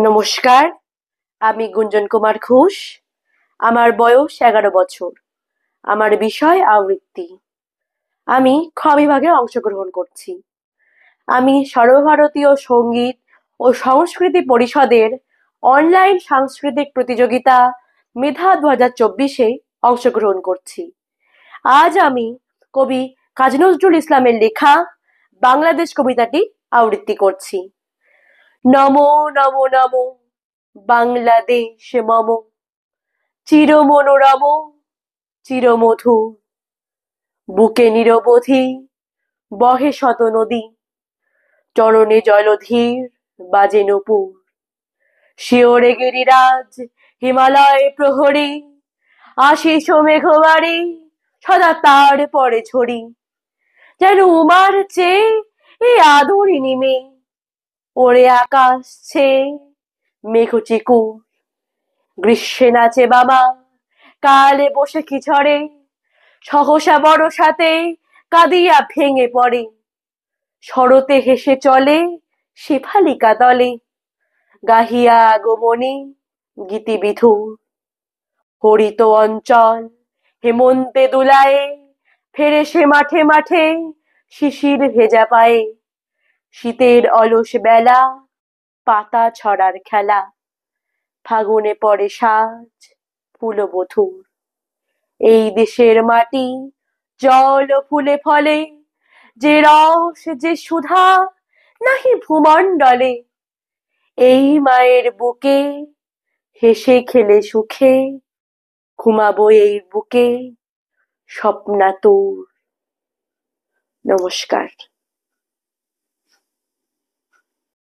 নমস্কার, আমি গুঞ্জন কুমার ঘোষ। আমার বয়স 11 বছর। আমার বিষয় আবৃত্তি। আমি খ বিভাগে অংশগ্রহণ করছি। আমি সর্বভারতীয় সঙ্গীত ও সংস্কৃতি পরিষদের অনলাইন সাংস্কৃতিক প্রতিযোগিতা মেধা 2024-এ অংশগ্রহণ করছি। আজ আমি কবি কাজী নজরুল ইসলামের লেখা বাংলাদেশ কবিতাটি আবৃত্তি করছি। নমো নমো নমো বাংলাদেশ মম, চির মনোরম চির মধুর, বুকে নিরবধি বহে শত নদী, চরণে জলধীর বাজে নূপুর, শিওরে গিরিরাজ হিমালয় প্রহরী, আশিস মেঘবাড়ি সদা তার পরে ঝরি, যেন উমার চেয়ে এ আদরিনী মেয়ে, ওরে আকাশ ছেয়ে মেঘচিকুর, গ্রীষ্মে নাচে বাবা কালে বসে কি ঝরে, সহসা বরসাতে কাঁদিয়া ভেঙে পড়ে, শরতে হেসে চলে শেফালিকা দলে, গাহিয়া আগমনী গীতিবিধুর, হরিত অঞ্চল হেমন্তে দুলায়ে, ফেরে সে মাঠে মাঠে শিশির ভেজা পায়ে, শীতের অলস বেলা পাতা ছড়ার খেলা, ফাগুনে পড়ে সাজ ফুলবধূর। এই দেশের মাটি জল ও ফুলে ফলে, যে রস যে সুধা নাহি ভূমণ্ডলে, এই মায়ের বুকে হেসে খেলে সুখে, ঘুমাবো এই বুকে স্বপ্নাতুর। নমস্কার।